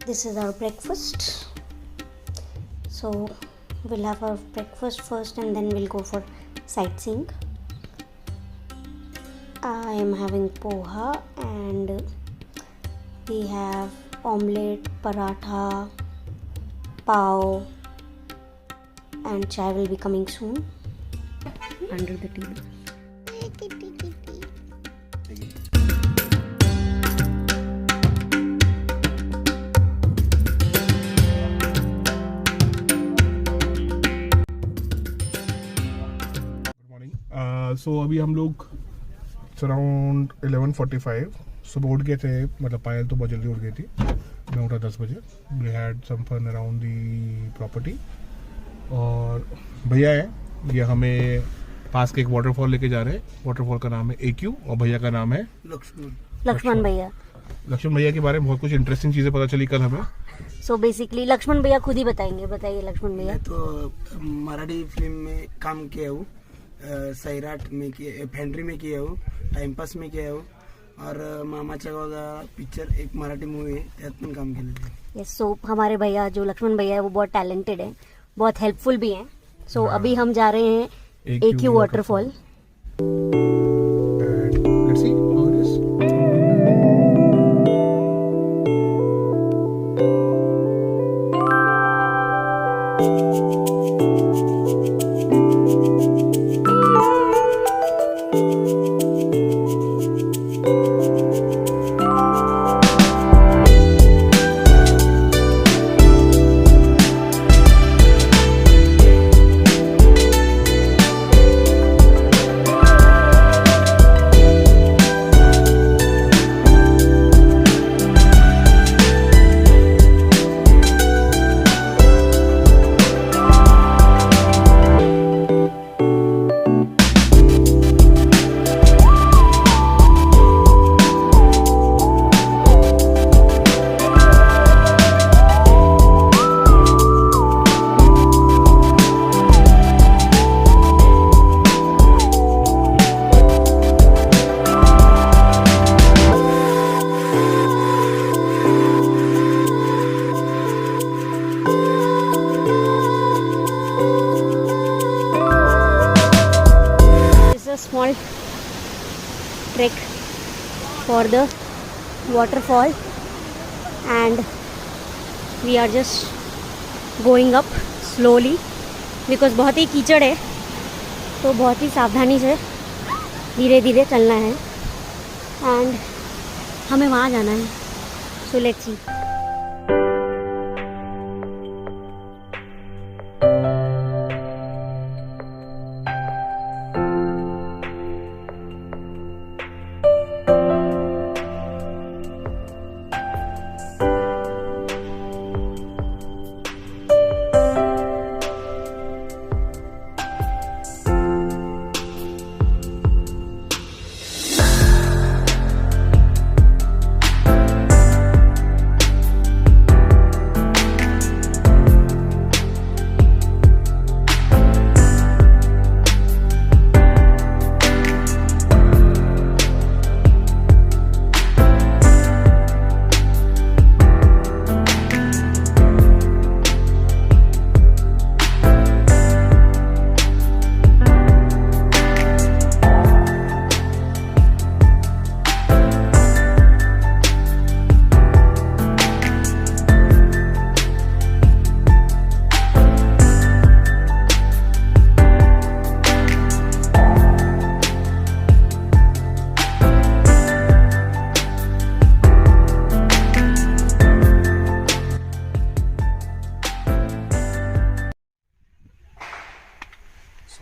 This is our breakfast. So we'll have our breakfast first and then we'll go for sightseeing. I am having poha and we have omelette, paratha, pav, and chai will be coming soon. Under the table. सो अभी हम लोग around 11:45 सुबह उठ गए थे. मतलब पायल तो बहुत जल्दी उठ गई थी. मैं उठा 10 बजे. We had some fun around the property. और भैया है, ये हमें पास के एक वाटरफॉल लेके जा रहे हैं. वाटरफॉल का नाम है AQ और भैया का नाम है लक्ष्मण भैया. लक्ष्मण भैया के बारे में बहुत कुछ इंटरेस्टिंग चीज़ें पता चली कल हमें. सो बेसिकली लक्ष्मण भैया खुद ही बताएंगे. बताइए लक्ष्मण भैया. तो मराठी फिल्म में काम किया हूँ, सैराट में किया, फॅन्ड्री में किया हूँ, टाइमपास में किया हूँ और मामाच्या गावाला पिक्चर एक मराठी मूवी है त्यात पण काम केलं. यस. सो हमारे भैया जो लक्ष्मण भैया है वो बहुत टैलेंटेड है, बहुत हेल्पफुल भी हैं. सो अभी हम जा रहे हैं AQ waterfall. Let's see how it is. Small trek for the waterfall and we are just going up slowly because बहुत ही कीचड़ है तो बहुत ही सावधानी से धीरे धीरे चलना है and हमें वहाँ जाना है. So let's see.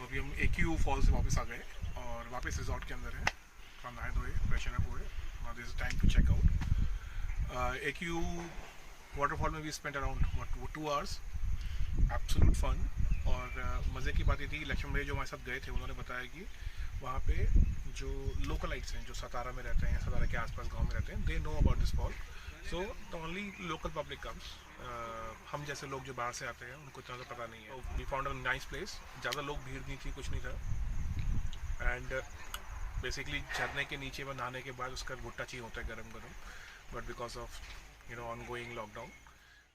अभी हम AQ फॉल से वापस आ गए और वापस रिजॉर्ट के अंदर है. थोड़ा नहाए धोए, फ्रेशन अप हुए. Now this is time to check out. AQ waterfall में we spend around 2 hours. Absolute fun. और मज़े की बात ये थी, लक्ष्मण भैया जो हमारे साथ गए थे उन्होंने बताया कि वहाँ पे जो लोकलाइट्स हैं जो सतारा में रहते हैं, सतारा के आसपास गांव में रहते हैं, they know about this fall. So the only local public comes. हम जैसे लोग जो बाहर से आते हैं उनको इतना तो पता नहीं है. We found a nice place. ज़्यादा लोग भीड़ नहीं थी, कुछ नहीं था. एंड बेसिकली झरने के नीचे में नहाने के बाद उसका भुट्टा चाहिए होता है गरम गरम. But because of ongoing lockdown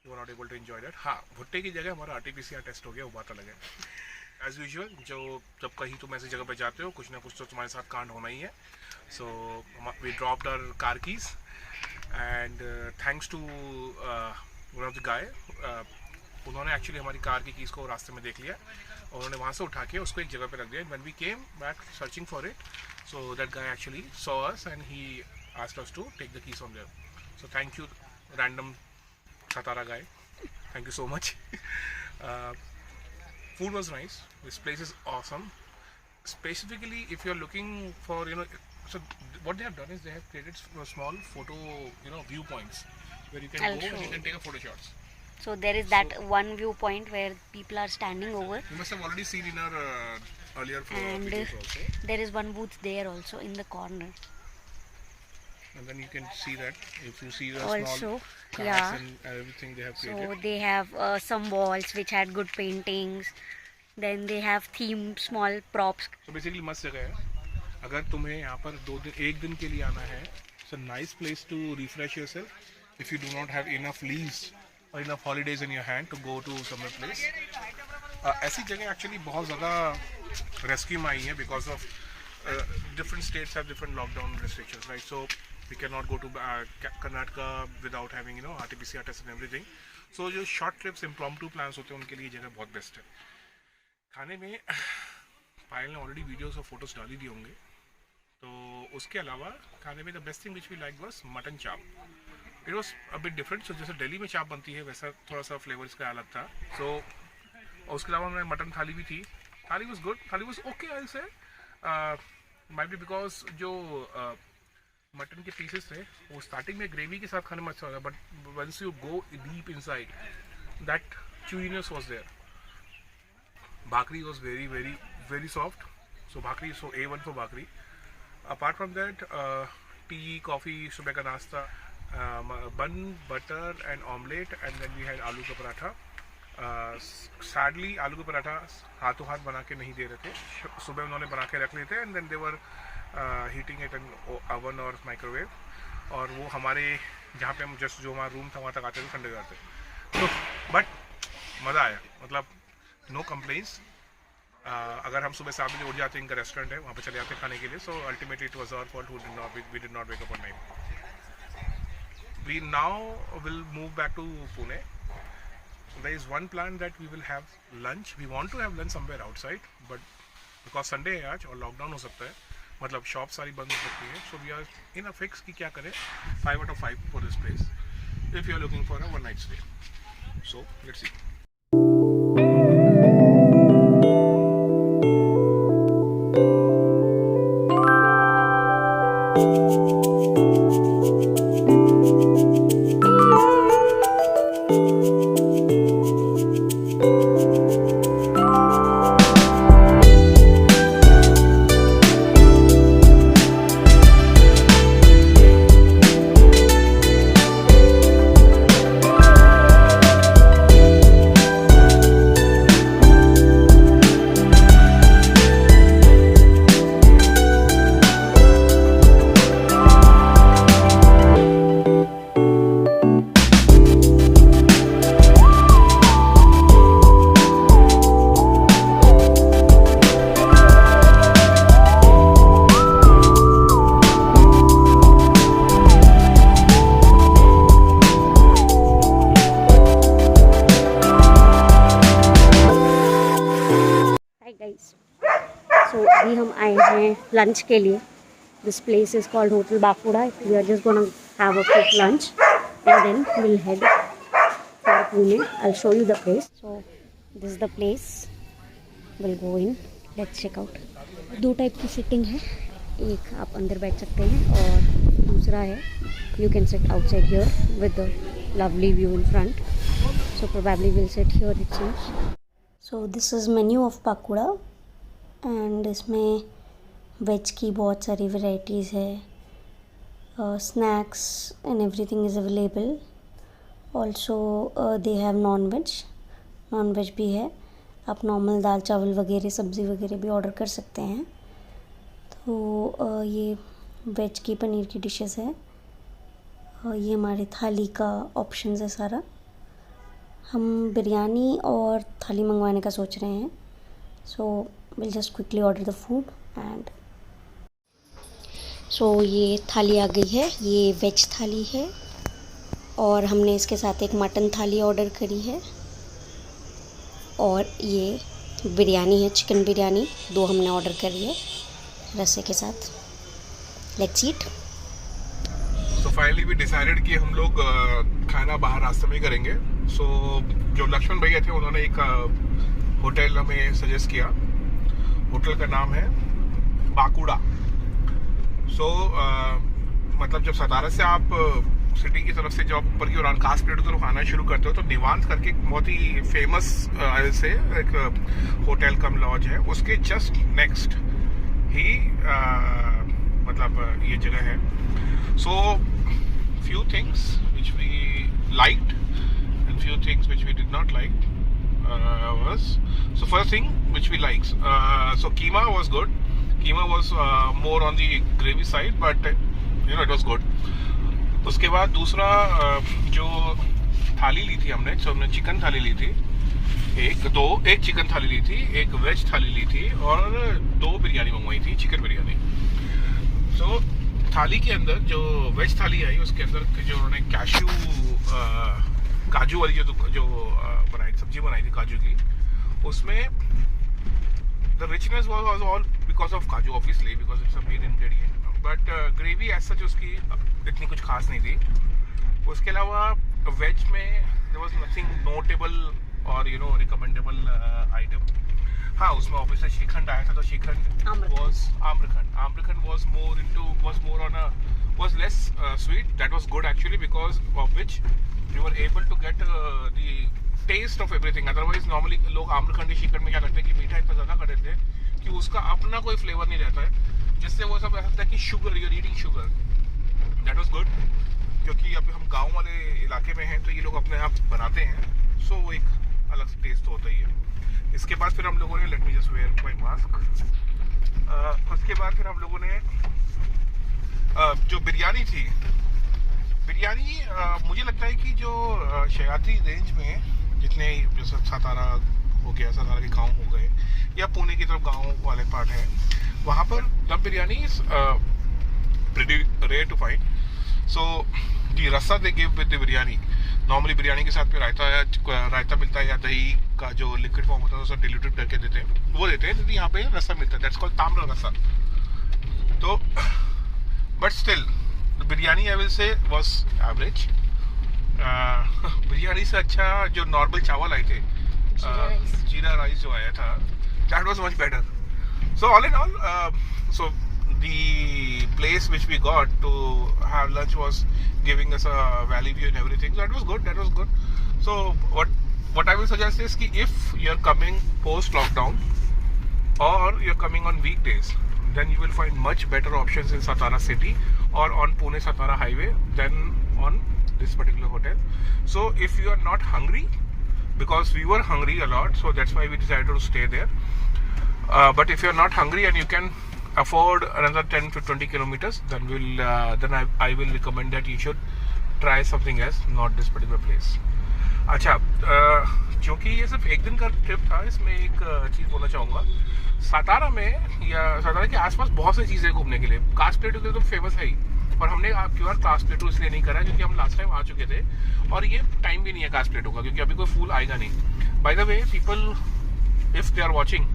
you are not able to enjoy that. हाँ, भुट्टे की जगह हमारा RT-PCR टेस्ट हो गया, वो बात अलग है. एज यूजुअल, जो जब कहीं तुम ऐसी जगह पे जाते हो, कुछ ना कुछ तो तुम्हारे साथ कांड होना ही है. So we dropped our car keys and thanks to one of the guy. उन्होंने एक्चुअली हमारी कार की कीज़ को रास्ते में देख लिया और उन्होंने वहाँ से उठा के उसको एक जगह पे रख दिया. When we came back searching for it, so that guy actually saw us and he asked us to take the keys from there. So thank you random Satara guy. Thank you so much. Food was nice. This place is awesome. Specifically, if you're looking for, so what they have done is they have created small photo, viewpoints where you can I'll go show and you you. can take a photo shots. So there is that one viewpoint where people are standing over, You must have already seen in our earlier and videos also. there is one booth there also in the corner. And then you can see that if you see the Also, small cards yeah. and everything they have So created. they have some walls which had good paintings. Then they have themed small props. So basically मस्त जगह है. अगर तुम्हें यहाँ पर एक दिन के लिए आना है, it's a nice place to refresh yourself if you do not have enough leaves or enough holidays in your hand to go to somewhere place. ऐसी जगह actually बहुत ज़्यादा रेस्क्यू में आई है because of different states have different lockdown restrictions, right? So we cannot go to Karnataka without having RT-PCR test and everything. So जो short trips, impromptu plans होते हैं उनके लिए जगह बहुत बेस्ट है. खाने में पायल ने ऑलरेडी वीडियोस और फोटोज डाली दी होंगे, तो उसके अलावा खाने में the best thing which we like was mutton chop. It was a bit different. So जैसे दिल्ली में चाप बनती है वैसा थोड़ा सा फ्लेवर इसका अलग था. सो उसके अलावा हमारे मटन थाली भी थी. थाली वाज गुड. थाली वाज ओके. आई से माइट बी बिकॉज जो मटन के पीसेस थे वो स्टार्टिंग में ग्रेवी के साथ खाने में अच्छा होता है, but once you go deep inside that chewiness was there. Bhakri was very, very, very soft. So Bhakri is so A1 for Bhakri. Apart from that, tea, coffee, सुबह का नाश्ता, bun, butter and omelette, and then we had आलू का paratha. Sadly, आलू का पराठा हाथों हाथ बना के नहीं दे रहे थे. सुबह उन्होंने बना के रख लिए थे and then they were heating it in oven or microwave. और वो हमारे जहाँ पे हम जस्ट जो हमारा रूम था वहाँ तक आते थे ठंडे हो जाते. तो बट मज़ा आया. मतलब नो कंप्लेंट्स. अगर हम सुबह 7 बजे उठ जाते हैं, इनका रेस्टोरेंट है वहाँ पे चले जाते हैं खाने के लिए. So ultimately it was our fault we did not wake up on time. We now will move back to Pune. There is one plan that we will have lunch. We want to have lunch somewhere outside, but because Sunday है आज और lockdown हो सकता है, मतलब shop सारी बंद हो सकती है. So we are in a fix कि क्या करें. 5 out of 5 for this place if you are looking for a one night stay. So let's see. So अभी हम आए हैं लंच के लिए. This place is called hotel Bakuda. We are just gonna have a quick lunch and then will head for Pune. I show you the place. So this is the place. Will go in. Let's check out. 2 type की sitting है. एक आप अंदर बैठ सकते हैं और दूसरा है you can sit outside here with the lovely view in front. So probably will sit here it seems. So this is menu of Bankura and इसमें वेज की बहुत सारी वैरायटीज़ है. Snacks and everything is available. Also they have non veg भी है. आप normal दाल चावल वगैरह सब्ज़ी वगैरह भी ऑर्डर कर सकते हैं. तो ये वेज की पनीर की डिशेस है. ये हमारे थाली का ऑप्शंस है सारा. हम बिरयानी और थाली मंगवाने का सोच रहे हैं, so will just quickly order the food and so ये थाली आ गई है, ये वेज थाली है और हमने इसके साथ एक मटन थाली ऑर्डर करी है और ये बिरयानी है, चिकन बिरयानी 2 हमने ऑर्डर करी है रस्से के साथ। Let's eat. सो फाइनली भी डिसाइडेड कि हम लोग खाना बाहर रास्ते में ही करेंगे। सो जो लक्ष्मण भैया थे उन्होंने एक होटल हमें सजेस्ट किया। होटल का नाम है बाकुड़ा। सो मतलब जब सतारा से आप सिटी की तरफ से जब ऊपर की ओर कास्ट प्लेटो तरफ आना शुरू करते हो तो निवांत करके एक बहुत ही फेमस से एक होटल कम लॉज है, उसके जस्ट नेक्स्ट ही मतलब ये जगह है। सो few things which we liked and few things which we did not like was, so first thing which we liked, so keema was good. Keema was more on the gravy side, but you know it was good. उसके बाद दूसरा जो थाली ली थी हमने, तो हमने chicken थाली ली थी, एक चिकन थाली ली थी, एक वेज थाली ली थी और 2 बिरयानी मंगवाई थी, चिकन बिरयानी। सो थाली के अंदर जो वेज थाली आई उसके अंदर जो उन्होंने काजू वाली जो बनाई सब्जी बनाई थी काजू की, उसमें the richness was all because of kaju, obviously because it's a main ingredient, but gravy as such उसकी इतनी कुछ खास नहीं थी। उसके अलावा वेज में देयर वाज नथिंग नोटेबल और यू नो रिकमेंडेबल आइटम। हाँ, उसमें ऑब्वियसली श्रीखंड आया था, तो shrikhand was amrakhand was less sweet. That was good actually, because of which you were able to get the taste of everything. Otherwise normally लोग आम्रखंड श्रीखंड में क्या करते हैं कि मीठा इतना ज़्यादा कर देते हैं कि उसका अपना कोई फ्लेवर नहीं रहता है, जिससे वो सब ऐसा लगता है कि sugar, you are eating sugar. That was good, क्योंकि अब हम गाँव वाले इलाके में हैं तो ये लोग अपने आप बनाते हैं, सो वो एक अलग से टेस्ट होता ही है। इसके बाद फिर हम लोगों ने, let me just wear my mask, उसके बाद फिर हम लोगों ने जो बिरयानी थी, बिरयानी मुझे लगता है कि जो शयाद्री रेंज में जितने जैसे सतारा हो गया, सतारा के गांव हो गए या पुणे की तरफ गांव वाले पार्ट है, वहाँ पर dum biryani is pretty rare to find. So the rassa they give with the biryani, normally biryani के साथ में रायता मिलता है या दही का जो लिक्विड फॉर्म होता है उसे डिल्यूटेड करके देते हैं, वो देते हैं, तो यहाँ पे रस्सा मिलता है, दैट्स कॉल्ड ताम्र रस्सा। तो but still biryani I will say was average. Biryani से अच्छा जो नॉर्मल चावल आए थे, जीरा राइस जो आया था, that was much better. So all in all, so the place which we got to have lunch was giving us a valley view and everything, so that was good. So what I will suggest is कि if you're coming post lockdown or you're coming on weekdays, then you will find much better options in Satara city or on Pune Satara highway than on this particular hotel. So if you are not hungry, because we were hungry a lot, so that's why we decided to stay there, but if you're not hungry and you can afford another 10 to 20 kilometers, then I will recommend that you should try something else, not this particular place. अच्छा, क्योंकि ये सिर्फ एक दिन का trip था, इसमें एक चीज़ बोलना चाहूँगा। सतारा में या सतारा के आसपास बहुत सी चीज़ें घूमने के लिए, कास्ट प्लेटो के तो फेमस है ही, पर हमने क्यों कास्ट प्लेटो इसलिए नहीं करा क्योंकि हम लास्ट टाइम आ चुके थे और ये टाइम भी नहीं है कास्ट प्लेटो का, क्योंकि अभी कोई फूल आएगा नहीं। By the way, people if they are watching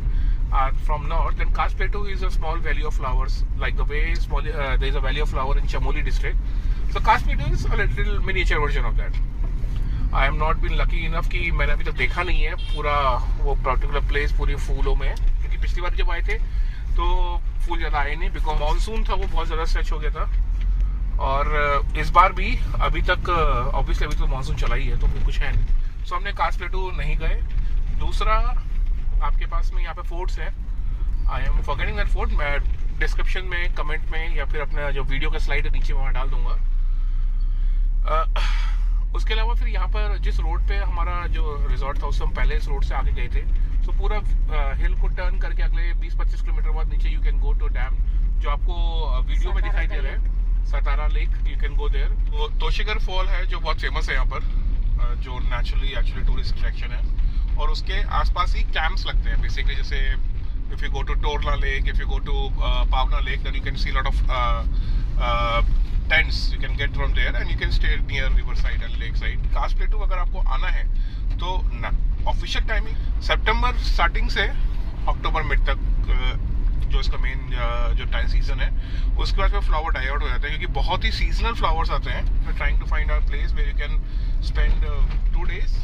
from north, then Caste Plateau is a small valley of flowers, like the way there is a valley of flower in Chamoli district. So Caste Plateau is a little miniature version of that. I am not been lucky enough कि मैंने अभी तक देखा नहीं है पूरा वो particular place पूरी फूलों में, क्योंकि पिछली बार जब आए थे तो फूल ज़्यादा आए नहीं, बिकॉज मानसून था, वो बहुत ज़्यादा स्ट्रेच हो गया था। और इस बार भी अभी तक ऑब्वियसली अभी तो मानसून चला ही है, तो कुछ है नहीं। सो हमने कास्ट प्लेटो नहीं गए। दूसरा, आपके पास में यहाँ पे फोर्ट्स है, I am forgetting that fort, मैं डिस्क्रिप्शन में, कमेंट में या फिर अपना जो वीडियो का स्लाइड है नीचे वहाँ डाल दूंगा। उसके अलावा फिर यहाँ पर जिस रोड पे हमारा जो रिजॉर्ट था, उससे हम पहले इस रोड से आगे गए थे, तो पूरा हिल को टर्न करके अगले 20-25 किलोमीटर बाद नीचे you can go to dam, जो आपको वीडियो में दिखाई दे रहा है, Satara lake, you can go there. वो तोशिगर फॉल है जो बहुत फेमस है यहाँ पर, जो नेचुरली एक्चुअली टूरिस्ट अट्रैक्शन है, और उसके आसपास ही कैंप्स लगते हैं बेसिकली. जैसे if you go to Torla lake, if you go to Pavana lake, then you can see lot of tents you can get from there and you can stay near riverside and lakeside. Kaas plateau अगर आपको आना है तो official timing सितंबर starting से अक्टूबर mid तक, जो इसका main जो टाइम सीजन है. उसके बाद में फ्लावर डाई आउट हो जाता है क्योंकि बहुत ही सीजनल फ्लावर्स आते हैं. We are trying to find our place where you can spend 2 days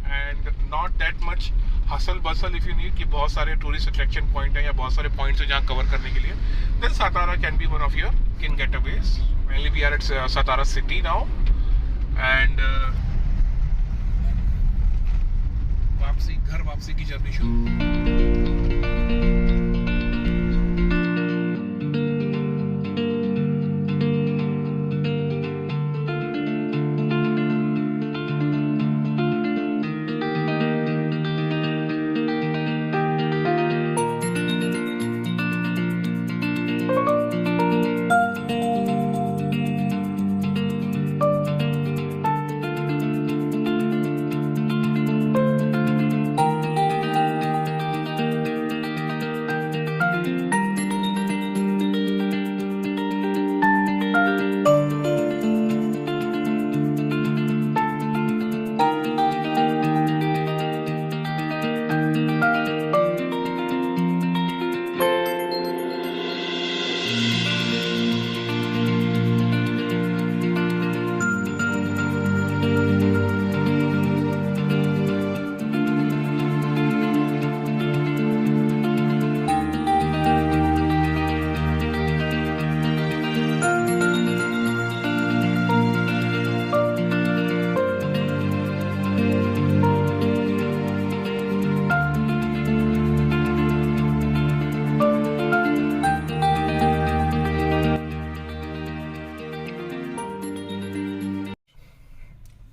and not that much hustle bustle if you need कि बहुत सारे टूरिस्ट अट्रैक्शन पॉइंट हैं या बहुत सारे पॉइंट्स हैं जहाँ कवर करने के लिए. Then Satara can be one of your can getaways. Mainly we are at Satara city now and वापसी की जर्नी शुरू.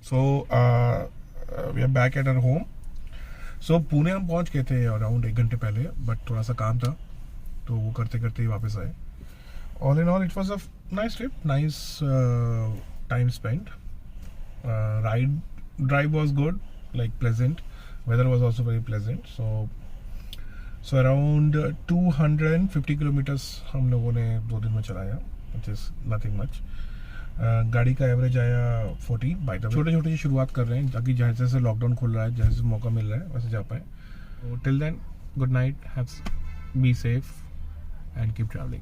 So we are back at our home. So Pune हम पहुंच गए थे अराउंड 1 घंटे पहले, बट थोड़ा सा काम था तो वो करते करते ही वापस आए. All in all, it was a nice trip, nice time spent. Drive was good, like pleasant. Weather was also very pleasant. So around 250 kilometers हम लोगों ने 2 दिन में चलाया, which is nothing much. गाड़ी का एवरेज आया 40 बाई द. छोटे छोटे शुरुआत कर रहे हैं ताकि जैसे जैसे लॉकडाउन खुल रहा है, जैसे मौका मिल रहा है वैसे जा पाए. Till then, good night, be safe and keep travelling.